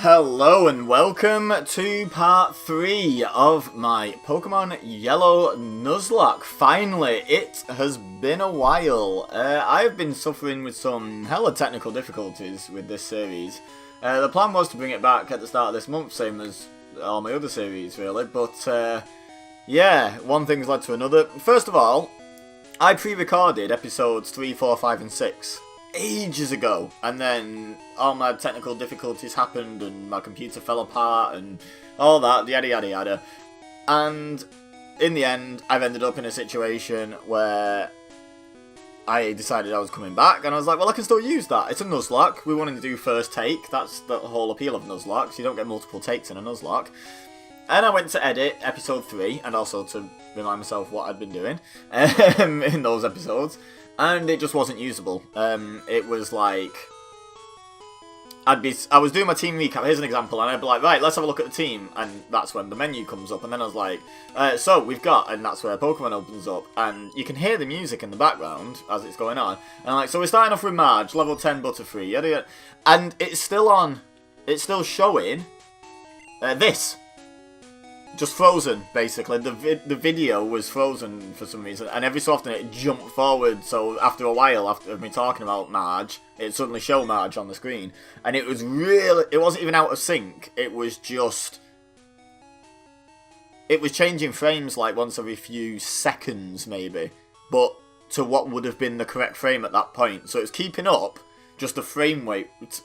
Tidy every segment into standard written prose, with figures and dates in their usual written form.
Hello and welcome to part 3 of my Pokémon Yellow Nuzlocke. Finally, it has been a while. I've been suffering with some hella technical difficulties with this series. The plan was to bring it back at the start of this month, same as all my other series really, but yeah, one thing's led to another. First of all, I pre-recorded episodes 3, 4, 5 and 6 ages ago, and then all my technical difficulties happened and my computer fell apart and all that, yada yada yada. And in the end, I've ended up in a situation where I decided I was coming back, and I was like, well, I can still use that. It's a Nuzlocke. We wanted to do first take. That's the whole appeal of Nuzlocke, so you don't get multiple takes in a Nuzlocke. And I went to edit episode 3, and also to remind myself what I'd been doing in those episodes. And it just wasn't usable. It was like, I was doing my team recap. Here's an example, and I'd be like, right, let's have a look at the team, and that's when the menu comes up, and then I was like, so we've got, and that's where Pokemon opens up, and you can hear the music in the background as it's going on, and I'm like, so we're starting off with Marge, level 10 Butterfree, yada yada, and it's still on, it's still showing this. Just frozen, basically. The video was frozen for some reason, and every so often it jumped forward, so after a while, after me talking about Marge, it suddenly showed Marge on the screen. And it was really, it wasn't even out of sync, it was just, it was changing frames like once every few seconds maybe, but to what would have been the correct frame at that point. So it was keeping up, just the frame rate was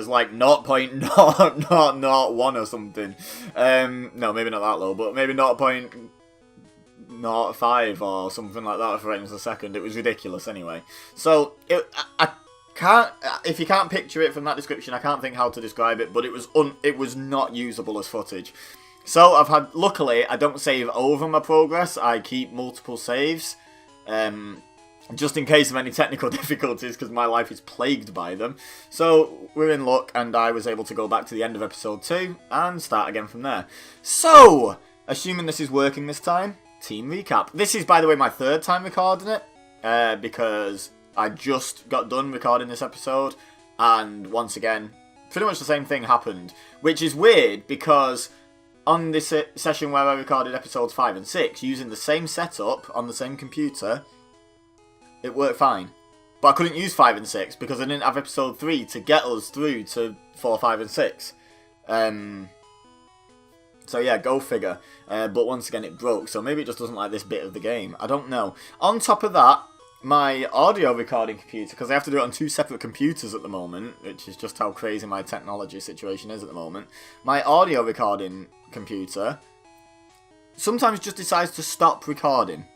like 0.0001 or something. No, maybe not that low, but maybe 0.05 or something like that frames a second. It was ridiculous anyway. So I can't, if you can't picture it from that description, I can't think how to describe it, but it was not usable as footage. So I've had, luckily, I don't save over my progress. I keep multiple saves. Just in case of any technical difficulties, because my life is plagued by them. So, we're in luck, and I was able to go back to the end of episode 2, and start again from there. So, assuming this is working this time, team recap. This is, by the way, my third time recording it, because I just got done recording this episode, and once again, pretty much the same thing happened. Which is weird, because on this session where I recorded episodes 5 and 6, using the same setup on the same computer, it worked fine. But I couldn't use 5 and 6 because I didn't have episode 3 to get us through to 4, 5 and 6. So yeah, go figure. But once again it broke, so maybe it just doesn't like this bit of the game. I don't know. On top of that, my audio recording computer, because I have to do it on 2 separate computers at the moment, which is just how crazy my technology situation is at the moment. My audio recording computer sometimes just decides to stop recording.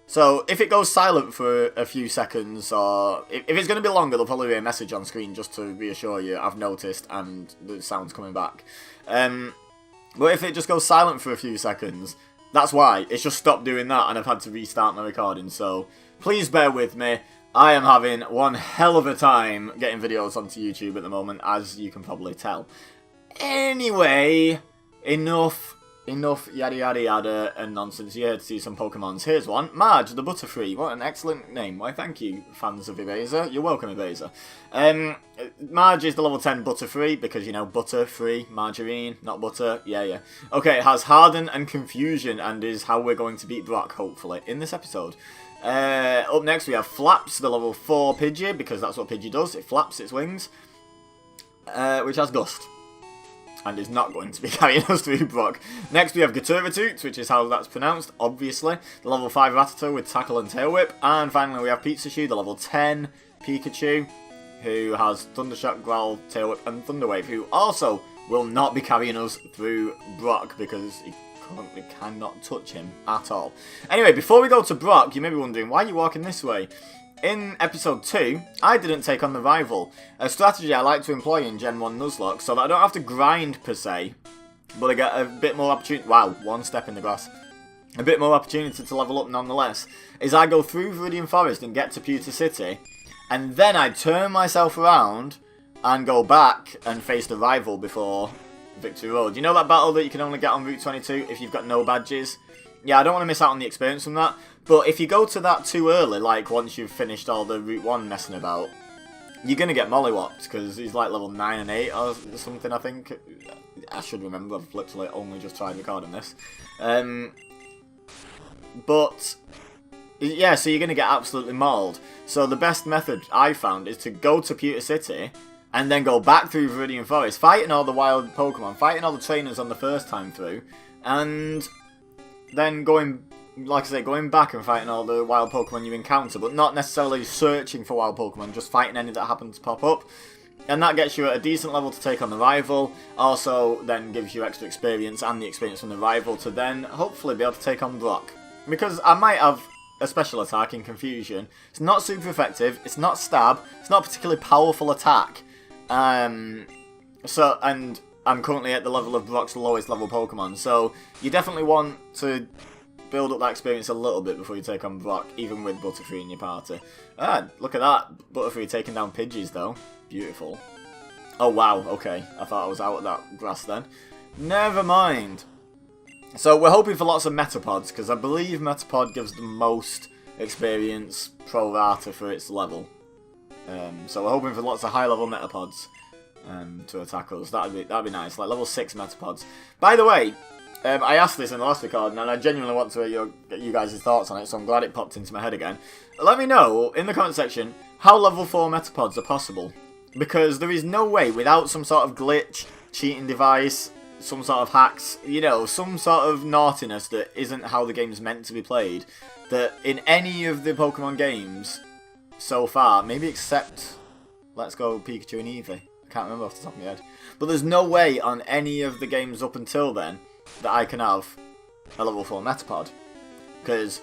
So, if it goes silent for a few seconds, or if it's going to be longer, there'll probably be a message on screen just to reassure you, I've noticed, and the sound's coming back. But if it just goes silent for a few seconds, that's why. It's just stopped doing that, and I've had to restart my recording, so please bear with me. I am having one hell of a time getting videos onto YouTube at the moment, as you can probably tell. Anyway, enough yada yada yada and nonsense. You're here to see some Pokemons. Here's one. Marge the Butterfree. What an excellent name. Why, thank you, fans of Eraser. You're welcome, Eraser. Marge is the level 10 Butterfree, because, you know, butter-free, margarine, not butter. Yeah. Okay, it has Harden and Confusion, and is how we're going to beat Brock, hopefully, in this episode. Up next, we have Flaps, the level 4 Pidgey, because that's what Pidgey does. It flaps its wings. Which has Gust, and is not going to be carrying us through Brock. Next we have Gaturvatoots, which is how that's pronounced, obviously. The level 5 Rattata with Tackle and Tail Whip. And finally we have Pikachu, the level 10 Pikachu, who has Thundershock, Growl, Tail Whip and Thunder Wave, who also will not be carrying us through Brock, because he currently cannot touch him at all. Anyway, before we go to Brock, you may be wondering, why are you walking this way? In episode 2, I didn't take on the rival, a strategy I like to employ in Gen 1 Nuzlocke, so that I don't have to grind per se, but I get a bit more opportunity. Wow, one step in the grass. A bit more opportunity to level up nonetheless, is I go through Viridian Forest and get to Pewter City, and then I turn myself around and go back and face the rival before Victory Road. You know that battle that you can only get on Route 22 if you've got no badges? Yeah, I don't want to miss out on the experience from that. But if you go to that too early, like once you've finished all the Route 1 messing about, you're going to get mollywopped, because he's like level 9 and 8 or something, I think. I should remember, I've literally only just tried recording this. But, yeah, so you're going to get absolutely mauled. So the best method I found is to go to Pewter City, and then go back through Viridian Forest, fighting all the wild Pokemon, fighting all the trainers on the first time through, and then going, like I say, going back and fighting all the wild Pokemon you encounter, but not necessarily searching for wild Pokemon, just fighting any that happen to pop up. And that gets you at a decent level to take on the rival, also then gives you extra experience and the experience from the rival to then hopefully be able to take on Brock. Because I might have a special attack in Confusion. It's not super effective, it's not stab, it's not a particularly powerful attack. And I'm currently at the level of Brock's lowest level Pokemon, so you definitely want to build up that experience a little bit before you take on Brock, even with Butterfree in your party. Ah, look at that. Butterfree taking down Pidgeys, though. Beautiful. Oh, wow, okay. I thought I was out of that grass then. Never mind. So we're hoping for lots of Metapods, because I believe Metapod gives the most experience pro rata for its level. So we're hoping for lots of high-level Metapods to attack us. That'd be nice, like level 6 Metapods. By the way, I asked this in the last recording, and I genuinely want to hear you guys' thoughts on it, so I'm glad it popped into my head again. Let me know, in the comment section, how level 4 Metapods are possible. Because there is no way, without some sort of glitch, cheating device, some sort of hacks, you know, some sort of naughtiness that isn't how the game's meant to be played, that in any of the Pokemon games so far, maybe except Let's Go Pikachu and Eevee, I can't remember off the top of my head, but there's no way on any of the games up until then that I can have a level 4 Metapod, because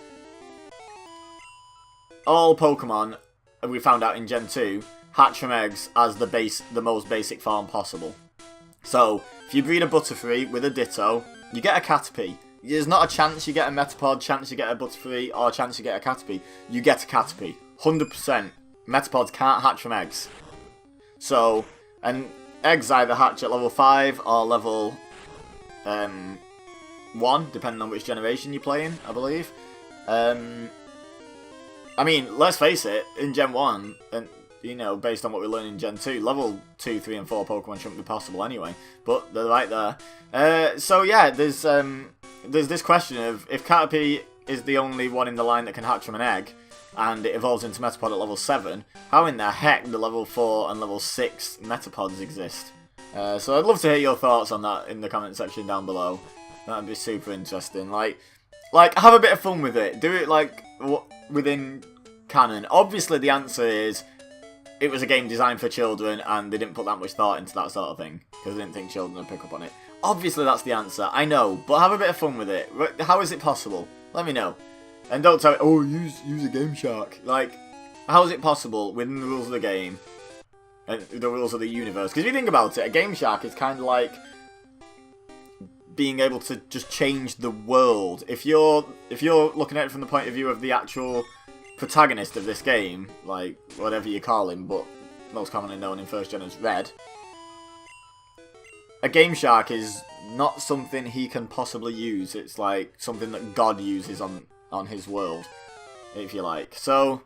all Pokemon, we found out in Gen 2, hatch from eggs as the most basic form possible. So, if you breed a Butterfree with a Ditto, you get a Caterpie. There's not a chance you get a Metapod, chance you get a Butterfree, or chance you get a Caterpie. You get a Caterpie. 100%. Metapods can't hatch from eggs. So, and eggs either hatch at level 5 or level 1, depending on which generation you're playing, I believe. I mean, let's face it, in Gen 1, and you know, based on what we learned in Gen 2, level 2, 3, and 4 Pokemon shouldn't be possible anyway, but they're right there. So yeah, there's this question of, if Caterpie is the only one in the line that can hatch from an egg, and it evolves into Metapod at level 7, how in the heck do level 4 and level 6 Metapods exist? So I'd love to hear your thoughts on that in the comment section down below. That'd be super interesting. Like, have a bit of fun with it. Do it, like, within canon. Obviously, the answer is, it was a game designed for children, and they didn't put that much thought into that sort of thing, because they didn't think children would pick up on it. Obviously, that's the answer. I know, but have a bit of fun with it. How is it possible? Let me know. And don't tell me, oh, use a Game Shark. Like, how is it possible within the rules of the game, and the rules of the universe? Because if you think about it, a Game Shark is kind of like being able to just change the world. If you're looking at it from the point of view of the actual protagonist of this game, like whatever you call him, but most commonly known in first gen as Red, a Game Shark is not something he can possibly use. It's like something that God uses on his world, if you like. So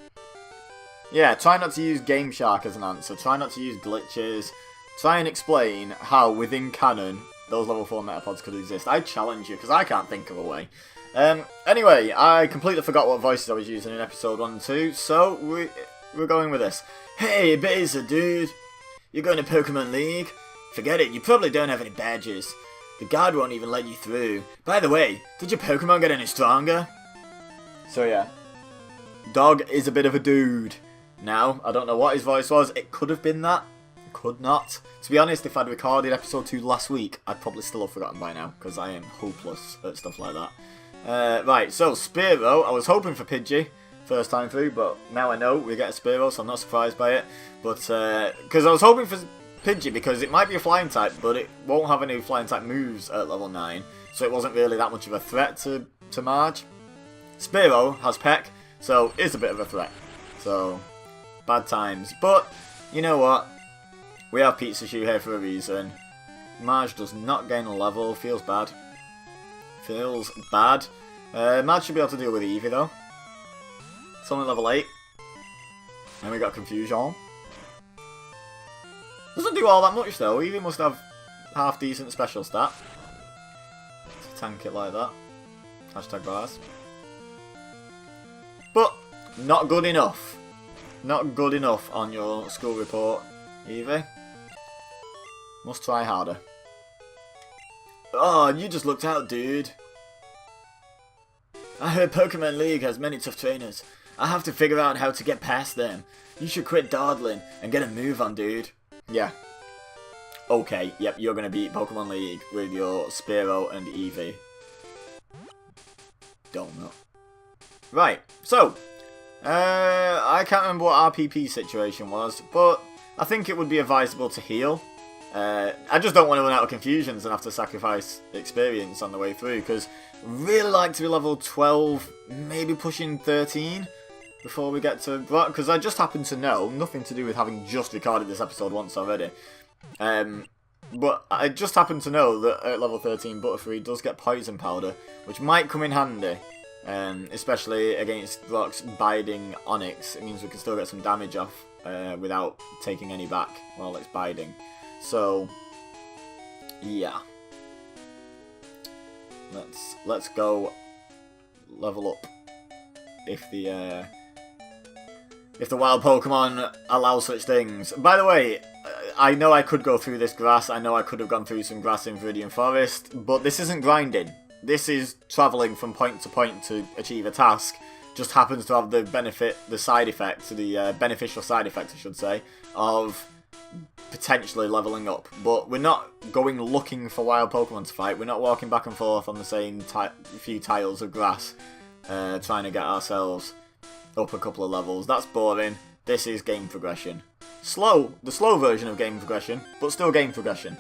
yeah, try not to use Game Shark as an answer. Try not to use glitches. Try and explain how within canon those level 4 Metapods could exist. I challenge you, because I can't think of a way. Anyway, I completely forgot what voices I was using in episode 1 and 2, so we're going with this. Hey, Baser, dude! You're going to Pokemon League? Forget it, you probably don't have any badges. The guard won't even let you through. By the way, did your Pokemon get any stronger? So yeah, Dog is a bit of a dude. Now, I don't know what his voice was. It could have been that. Could not. To be honest, if I'd recorded episode 2 last week, I'd probably still have forgotten by now, because I am hopeless at stuff like that. Right, so Spearow. I was hoping for Pidgey first time through, but now I know we get a Spearow, so I'm not surprised by it. But, because I was hoping for Pidgey, because it might be a flying type, but it won't have any flying type moves at level 9, so it wasn't really that much of a threat to Marge. Spearow has Peck, so it's a bit of a threat. So, bad times. But, you know what? We have Pizza Shoe here for a reason. Marge does not gain a level. Feels bad. Feels bad. Marge should be able to deal with Eevee though. It's only level 8. And we got Confusion. Doesn't do all that much though. Eevee must have half decent special stat to tank it like that. Hashtag bars. But not good enough. Not good enough on your school report, Eevee. Must try harder. Oh, you just looked out, dude. I heard Pokemon League has many tough trainers. I have to figure out how to get past them. You should quit dawdling and get a move on, dude. Yeah. Okay, yep, you're going to beat Pokemon League with your Spearow and Eevee. Donut. Right, so, I can't remember what RPP situation was, but I think it would be advisable to heal. I just don't want to run out of confusions and have to sacrifice experience on the way through, because really like to be level 12, maybe pushing 13 before we get to Brock, because I just happen to know, nothing to do with having just recorded this episode once already, but I just happen to know that at level 13 Butterfree does get Poison Powder, which might come in handy, especially against Brock's Biding Onyx. It means we can still get some damage off without taking any back while it's biding. So, yeah. Let's go level up. If the wild Pokemon allow such things. By the way, I know I could go through this grass. I know I could have gone through some grass in Viridian Forest, but this isn't grinding. This is travelling from point to point to achieve a task. Just happens to have the beneficial side effect, I should say, of potentially leveling up. But we're not going looking for wild Pokemon to fight. We're not walking back and forth on the same few tiles of grass, trying to get ourselves up a couple of levels. That's boring. This is game progression. Slow, the slow version of game progression, but still game progression.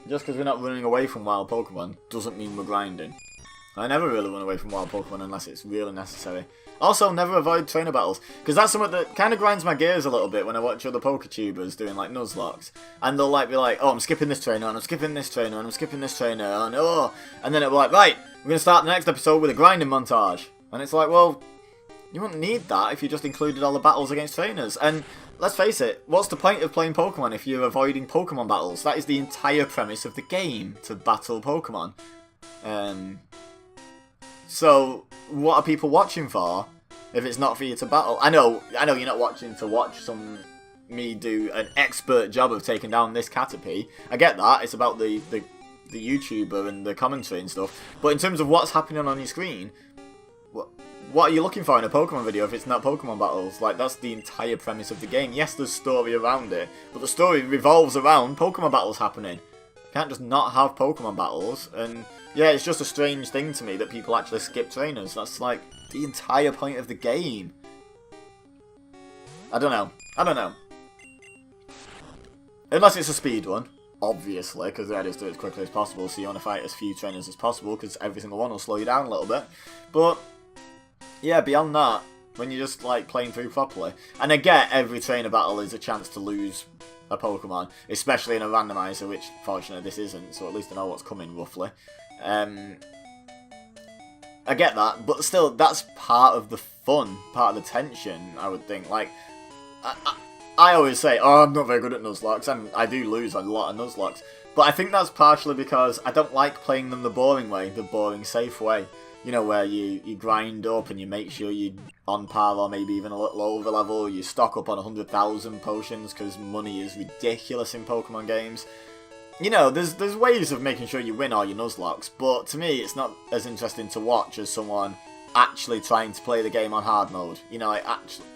Just because we're not running away from wild Pokemon doesn't mean we're grinding. I never really run away from wild Pokemon unless it's really necessary. Also, never avoid trainer battles, because that's something that kind of grinds my gears a little bit when I watch other Poketubers doing like Nuzlocks. And they'll like be like, oh, I'm skipping this trainer, and I'm skipping this trainer, and I'm skipping this trainer, and oh. And then it'll be like, right, we're going to start the next episode with a grinding montage. And it's like, well, you wouldn't need that if you just included all the battles against trainers. And let's face it, what's the point of playing Pokemon if you're avoiding Pokemon battles? That is the entire premise of the game, to battle Pokemon. So, what are people watching for if it's not for you to battle? I know you're not watching to watch me do an expert job of taking down this Caterpie. I get that, it's about the YouTuber and the commentary and stuff. But in terms of what's happening on your screen, what are you looking for in a Pokemon video if it's not Pokemon battles? Like, that's the entire premise of the game. Yes, there's story around it, but the story revolves around Pokemon battles happening. You can't just not have Pokemon battles, and yeah, it's just a strange thing to me that people actually skip trainers. That's like the entire point of the game. I don't know. Unless it's a speed one, obviously, because the idea is to do it as quickly as possible, so you want to fight as few trainers as possible, because every single one will slow you down a little bit. But yeah, beyond that, when you're just like playing through properly, and I get every trainer battle is a chance to lose a Pokemon, especially in a randomizer, which fortunately this isn't, so at least I know what's coming roughly. I get that, but still, that's part of the fun, part of the tension, I would think. Like, I always say, oh, I'm not very good at Nuzlocke, and I do lose a lot of Nuzlocke, but I think that's partially because I don't like playing them the boring way, the boring, safe way. You know, where you grind up and you make sure you're on par or maybe even a little over level, you stock up on 100,000 potions because money is ridiculous in Pokemon games. You know, there's ways of making sure you win all your Nuzlocke, but to me it's not as interesting to watch as someone actually trying to play the game on hard mode. You know, like actually...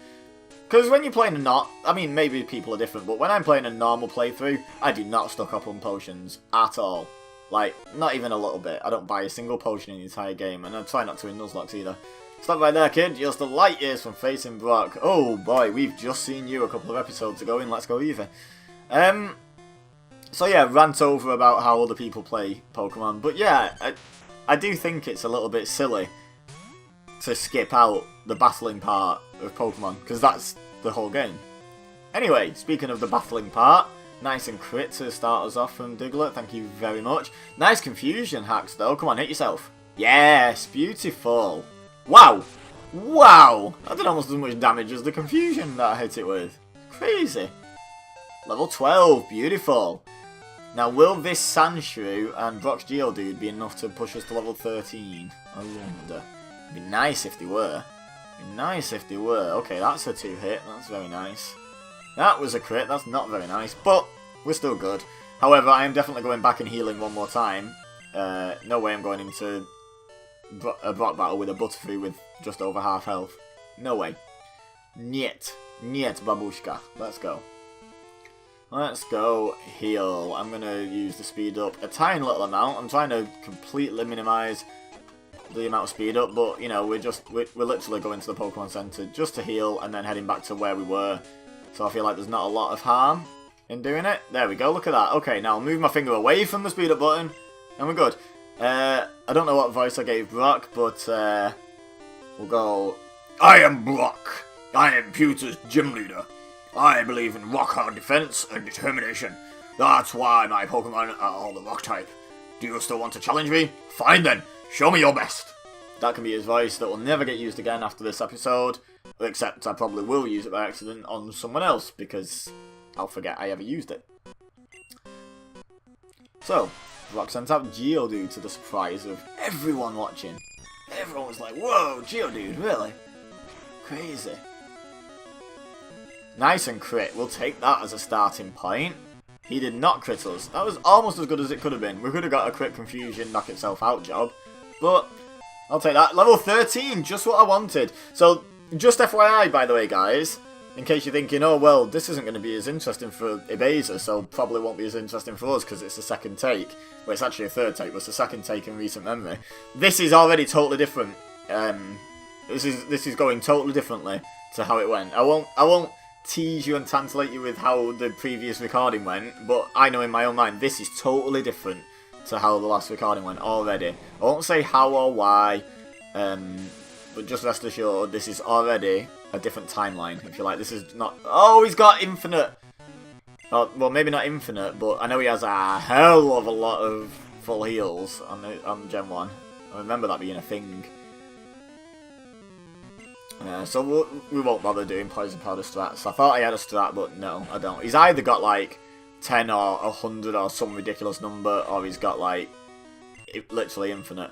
Because when you're playing I mean, maybe people are different, but when I'm playing a normal playthrough, I do not stock up on potions at all. Like, not even a little bit. I don't buy a single potion in the entire game, and I try not to in Nuzlocke either. Stop right there, kid. You're still light years from facing Brock. Oh boy, we've just seen you a couple of episodes ago in Let's Go Eevee. So yeah, rant over about how other people play Pokemon. But yeah, I do think it's a little bit silly to skip out the battling part of Pokemon, because that's the whole game. Anyway, speaking of the battling part, nice and crit to start us off from Diglett, thank you very much. Nice confusion hacks though, come on, hit yourself. Yes, beautiful. Wow! Wow! That did almost as much damage as the confusion that I hit it with. Crazy. Level 12. Beautiful. Now, will this Sandshrew and Brock's Geodude be enough to push us to level 13? I wonder. It'd be nice if they were. It'd be nice if they were. Okay, that's a 2-hit. That's very nice. That was a crit. That's not very nice, but we're still good. However, I am definitely going back and healing one more time. No way I'm going into a Brock battle with a Butterfree with just over half health. No way. Niet. Niet, babushka. Let's go. Let's go heal. I'm going to use the speed up a tiny little amount. I'm trying to completely minimise the amount of speed up, but, you know, we're literally going to the Pokémon Center just to heal and then heading back to where we were. So I feel like there's not a lot of harm in doing it. There we go, look at that. Okay, now I'll move my finger away from the speed up button and we're good. I don't know what voice I gave Brock, but we'll go... I am Brock. I am Pewter's gym leader. I believe in rock-hard defense and determination. That's why my Pokemon are all the rock type. Do you still want to challenge me? Fine then, show me your best. That can be his voice that will never get used again after this episode, except I probably will use it by accident on someone else, because I'll forget I ever used it. So, Brock sent out Geodude to the surprise of everyone watching. Everyone was like, whoa, Geodude, really? Crazy. Nice and crit. We'll take that as a starting point. He did not crit us. That was almost as good as it could have been. We could have got a crit confusion, knock itself out job. But I'll take that. Level 13, just what I wanted. So, just FYI, by the way, guys, in case you're thinking, oh, well, this isn't going to be as interesting for Ibeza, so probably won't be as interesting for us because it's the second take. Well, it's actually a third take, but it's the second take in recent memory. This is already totally different. This is going totally differently to how it went. I won't tease you and tantallate you with how the previous recording went, but I know in my own mind this is totally different to how the last recording went already. I won't say how or why, but just rest assured this is already a different timeline, if you like. This is not... Oh, he's got infinite! Well, maybe not infinite, but I know he has a hell of a lot of full heals on Gen 1. I remember that being a thing. So we won't bother doing Poison Powder strats. I thought I had a strat, but no, I don't. He's either got like 10 or 100 or some ridiculous number, or he's got like literally infinite.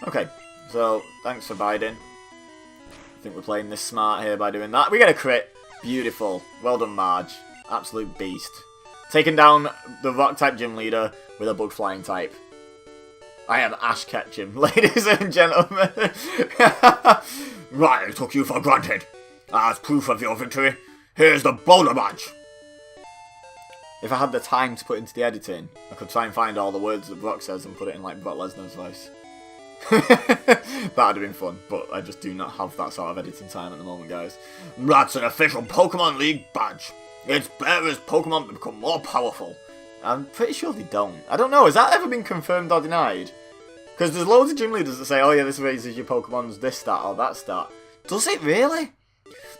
Okay, so thanks for biding. I think we're playing this smart here by doing that. We get a crit. Beautiful. Well done, Marge. Absolute beast. Taking down the Rock-type gym leader with a Bug Flying-type. I am Ash Ketchum, ladies and gentlemen. Right, I took you for granted. As proof of your victory, here's the Boulder Badge. If I had the time to put into the editing, I could try and find all the words that Brock says and put it in like Brock Lesnar's voice. That'd have been fun, but I just do not have that sort of editing time at the moment, guys. That's an official Pokemon League badge. Its bearers' Pokemon become more powerful. I'm pretty sure they don't. I don't know, has that ever been confirmed or denied? Because there's loads of gym leaders that say, oh yeah, this raises your Pokemon's this stat or that stat. Does it really?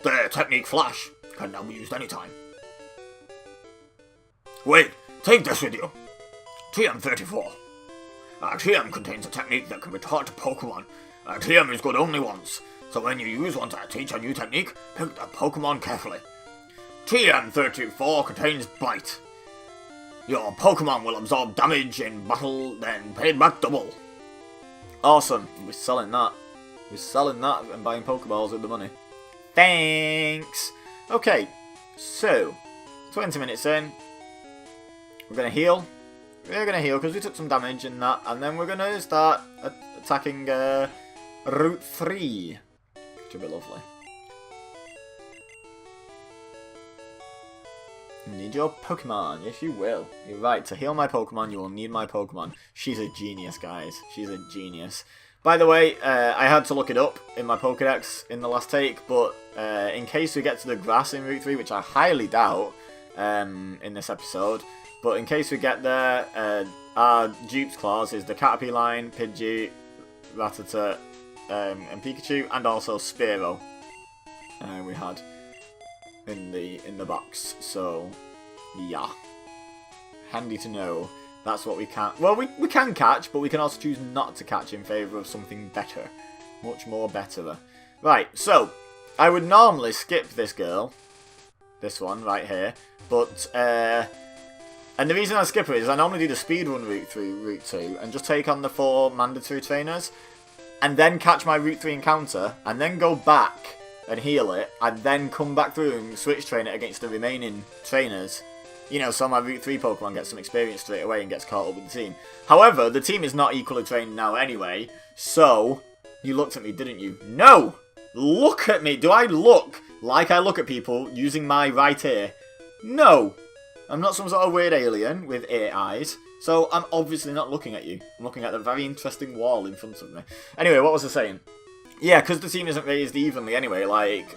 Their technique Flash can now be used anytime. Wait, take this with you. TM34. TM contains a technique that can be taught to Pokemon. TM is good only once, so when you use one to teach a new technique, pick the Pokemon carefully. TM34 contains Bite. Your Pokemon will absorb damage in battle, then pay back double. Awesome, we're selling that. We're selling that and buying Pokeballs with the money. Thanks! Okay, so, 20 minutes in. We're going to heal. We're going to heal because we took some damage in that. And then we're going to start attacking Route 3. Which will be lovely. You need your Pokemon. Yes, you will. You're right. To heal my Pokemon, you will need my Pokemon. She's a genius, guys. She's a genius. By the way, I had to look it up in my Pokedex in the last take. But in case we get to the grass in Route 3, which I highly doubt in this episode. But in case we get there, our Dupes clause is the Caterpie line, Pidgey, Rattata, and Pikachu, and also Spearow. We had in the box. So yeah, handy to know. That's what we can't. Well, we can catch, but we can also choose not to catch in favour of something better, much more better. Right. So I would normally skip this girl. This one right here. But, and the reason I skip it is I normally do the speedrun route through Route 2 and just take on the 4 mandatory trainers and then catch my Route 3 encounter and then go back and heal it and then come back through and switch train it against the remaining trainers. You know, so my Route 3 Pokemon gets some experience straight away and gets caught up with the team. However, the team is not equally trained now anyway, so you looked at me, didn't you? No! Look at me! Do I look like I look at people using my right ear? No! I'm not some sort of weird alien with 8 eyes, so I'm obviously not looking at you. I'm looking at a very interesting wall in front of me. Anyway, what was I saying? Yeah, because the team isn't raised evenly anyway, like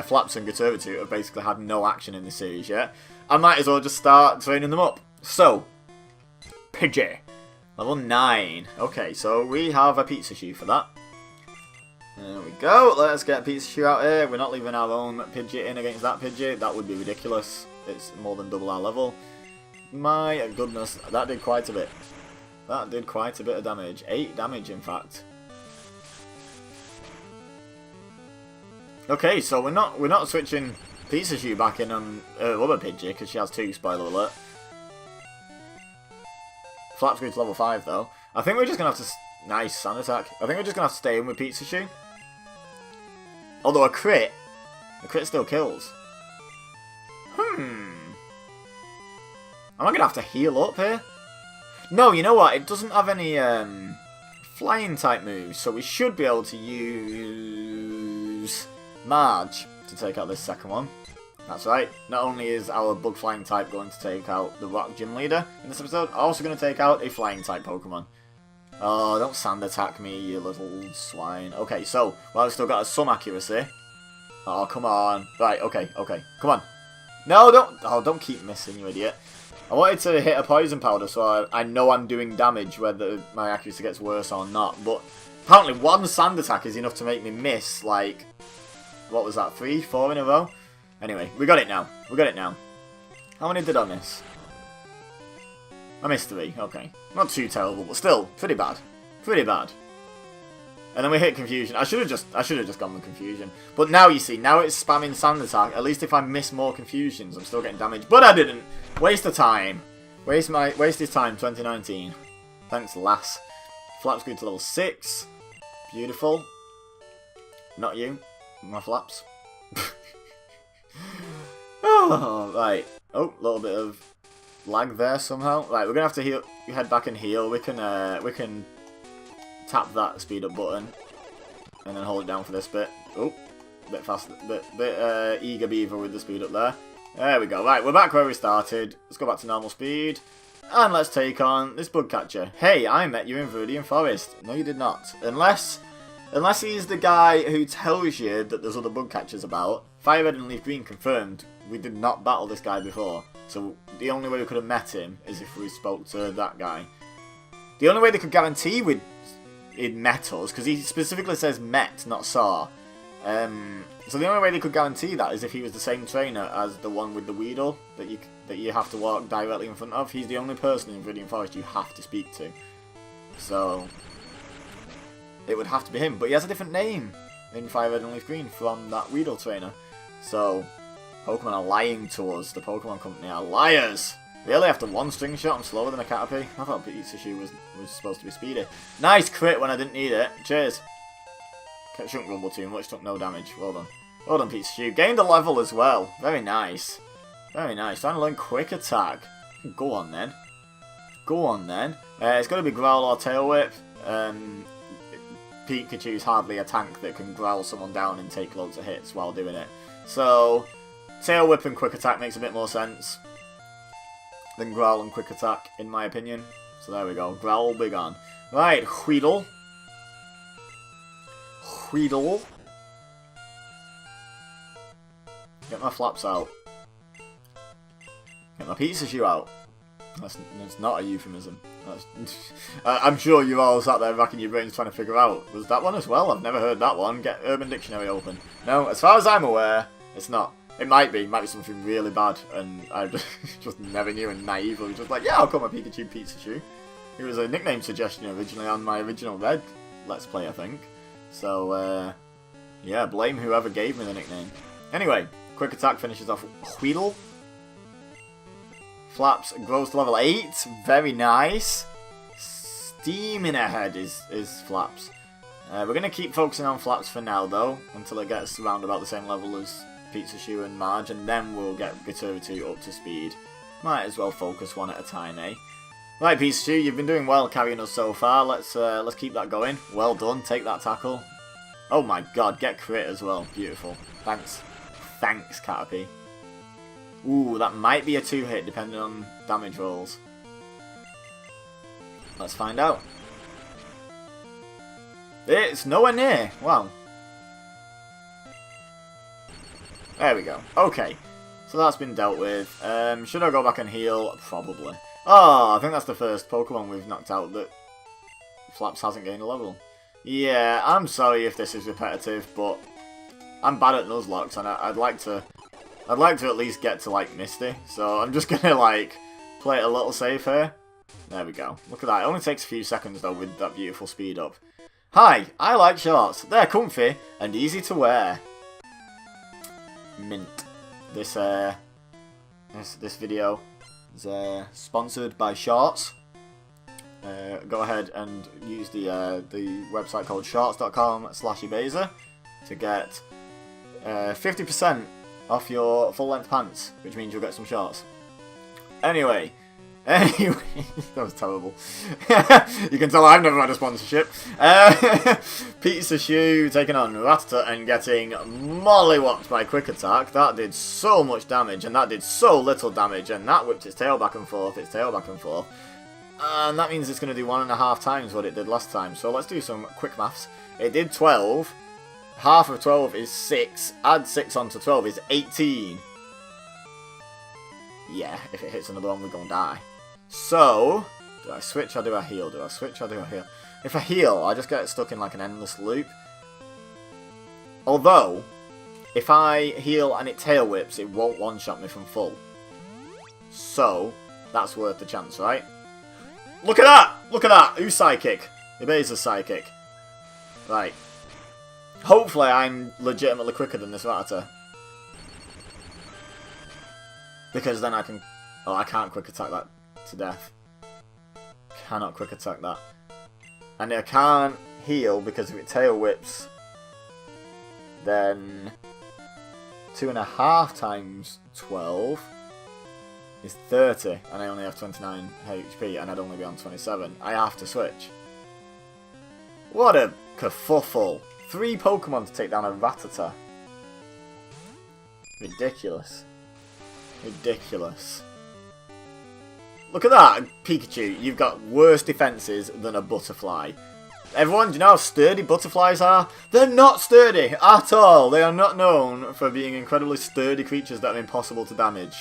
Flaps and Gaturvitu have basically had no action in this series yet. I might as well just start training them up. So, Pidgey, level 9. Okay, so we have a Pizza Shoe for that. There we go, let's get Pizza Shoe out here. We're not leaving our own Pidgey in against that Pidgey, that would be ridiculous. It's more than double our level. My goodness, that did quite a bit. That did quite a bit of damage. 8 damage, in fact. Okay, so we're not switching Pizza Shoe back in on other Pidgey because she has 2. Spoiler alert. Flaps grew to level 5 though. I think we're just gonna have to nice sand attack. I think we're just gonna have to stay in with Pizza Shoe. Although a crit still kills. Am I gonna have to heal up here? No, you know what? It doesn't have any flying type moves, so we should be able to use Marge to take out this second one. That's right. Not only is our bug flying type going to take out the rock gym leader in this episode, also going to take out a flying type Pokemon. Oh, don't sand attack me, you little swine. Okay, so, well, I've still got some accuracy. Oh, come on. Right, okay, come on. No, don't keep missing, you idiot. I wanted to hit a poison powder so I know I'm doing damage whether my accuracy gets worse or not, but apparently one sand attack is enough to make me miss, like, what was that, 3, 4 in a row? Anyway, we got it now. How many did I miss? I missed 3, okay. Not too terrible, but still, pretty bad. And then we hit Confusion. I should have just gone with Confusion. But now you see, now it's spamming Sand Attack. At least if I miss more Confusions, I'm still getting damage. But I didn't. Waste of time. Waste his time, 2019. Thanks, lass. Flaps grew to level 6. Beautiful. Not you. My Flaps. Oh, right. Oh, a little bit of lag there somehow. Right, we're gonna have to heal. Head back and heal. We can tap that speed up button and then hold it down for this bit. Oh, bit faster, bit eager beaver with the speed up there. There we go. Right, we're back where we started. Let's go back to normal speed and let's take on this bug catcher. Hey, I met you in Viridian Forest. No, you did not. Unless he's the guy who tells you that there's other bug catchers about. Fire Red and Leaf Green confirmed. We did not battle this guy before, so the only way we could have met him is if we spoke to that guy. The only way they could guarantee he'd met us, because he specifically says met, not saw. So the only way they could guarantee that is if he was the same trainer as the one with the Weedle that you have to walk directly in front of. He's the only person in Viridian Forest you have to speak to. So it would have to be him, but he has a different name in Fire Red and Leaf Green from that Weedle trainer. So Pokemon are lying to us. The Pokemon Company are liars. Really, after one string shot, I'm slower than a Caterpie? I thought Pizza Shoe was supposed to be speedy. Nice crit when I didn't need it. Cheers. Shouldn't rumble too much, took no damage. Well done. Well done, Pizza Shoe. Gained a level as well. Very nice. Very nice. Trying to learn Quick Attack. Go on then. It's going to be Growl or Tail Whip. Pikachu's hardly a tank that can growl someone down and take loads of hits while doing it. So, Tail Whip and Quick Attack makes a bit more sense than Growl and Quick Attack, in my opinion. So there we go. Growl big on. Right, Weedle. Get my Flaps out. Get my Pizza Shoe out. That's not a euphemism. I'm sure you all sat there racking your brains trying to figure out. Was that one as well? I've never heard that one. Get Urban Dictionary open. No, as far as I'm aware, it's not. It might be something really bad, and I just never knew and naively just like, yeah, I'll call my Pikachu Pizza Shoe. It was a nickname suggestion originally on my original Red Let's Play, I think. So, yeah, blame whoever gave me the nickname. Anyway, quick attack finishes off Weedle. Flaps grows to level 8. Very nice. Steaming ahead is Flaps. We're going to keep focusing on Flaps for now, though, until it gets around about the same level as Pizza Shoe and Marge, and then we'll get Gaturity up to speed. Might as well focus one at a time, eh? Right, Pizza Shoe, you've been doing well carrying us so far. Let's keep that going. Well done. Take that tackle. Oh my god, get crit as well. Beautiful. Thanks. Thanks, Caterpie. Ooh, that might be a 2-hit depending on damage rolls. Let's find out. It's nowhere near. Wow. There we go. Okay. So that's been dealt with. Should I go back and heal? Probably. Oh, I think that's the first Pokemon we've knocked out that Flaps hasn't gained a level. Yeah, I'm sorry if this is repetitive, but I'm bad at Nuzlocke, and I'd like to at least get to like Misty. So I'm just gonna like play it a little safe here. There we go. Look at that. It only takes a few seconds though with that beautiful speed up. Hi, I like shorts. They're comfy and easy to wear. Mint. This video is sponsored by Shorts. Go ahead and use the website called shorts.com/ebaser to get 50% off your full-length pants, which means you'll get some shorts. Anyway, that was terrible. You can tell I've never had a sponsorship. Pizza Shoe taking on Rattata and getting mollywopped by Quick Attack. That did so much damage, and that did so little damage, and that whipped its tail back and forth, and that means it's going to do 1.5 times what it did last time. So let's do some quick maths. It did 12. Half of 12 is 6. Add 6 onto 12 is 18. Yeah, if it hits another one, we're going to die. So, do I switch or do I heal? If I heal, I just get stuck in like an endless loop. Although, if I heal and it tail whips, it won't one-shot me from full. So, that's worth the chance, right? Look at that! Look at that! Who's Psychic? Ebaser's Psychic. Right. Hopefully I'm legitimately quicker than this Rattata. Because then I can... Oh, I can't quick attack that to death. Cannot quick attack that. And I can't heal because if it tail whips, then 2.5 times 12 is 30, and I only have 29 HP, and I'd only be on 27. I have to switch. What a kerfuffle. 3 Pokemon to take down a Rattata. Ridiculous. Ridiculous. Look at that, Pikachu. You've got worse defences than a butterfly. Everyone, do you know how sturdy butterflies are? They're not sturdy at all. They are not known for being incredibly sturdy creatures that are impossible to damage.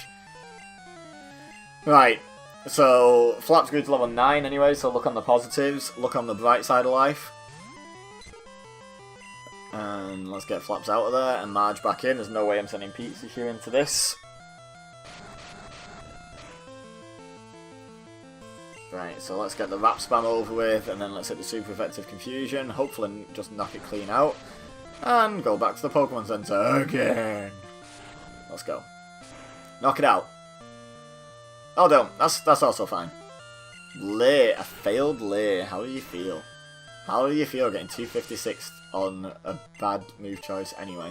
Right, so Flaps grew to level 9 anyway, so look on the positives. Look on the bright side of life. And let's get Flaps out of there and Marge back in. There's no way I'm sending Pizza Shoe into this. Right, so let's get the Rap Spam over with, and then let's hit the Super Effective Confusion. Hopefully just knock it clean out. And go back to the Pokémon Center again. Let's go. Knock it out. Oh, don't. That's also fine. Lay. A failed lay. How do you feel? How do you feel getting 256 on a bad move choice anyway?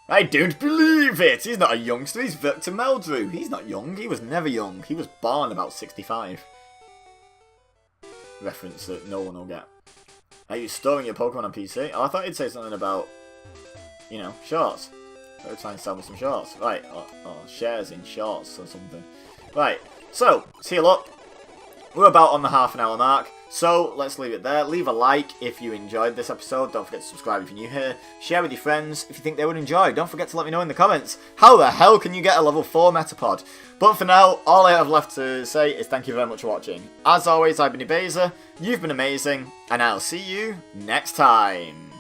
I don't believe it! He's not a youngster, he's Victor Meldrew. He's not young, he was never young. He was born about 65. Reference that no one will get. Are you storing your Pokemon on PC? Oh, I thought he'd say something about, you know, shorts. I was trying to sell me some shorts. Right, or shares in shorts or something. Right, so, let's heal up. We're about on the half-an-hour mark. So, let's leave it there. Leave a like if you enjoyed this episode. Don't forget to subscribe if you're new here. Share with your friends if you think they would enjoy. Don't forget to let me know in the comments. How the hell can you get a level 4 Metapod? But for now, all I have left to say is thank you very much for watching. As always, I've been Ebaser, you've been amazing, and I'll see you next time.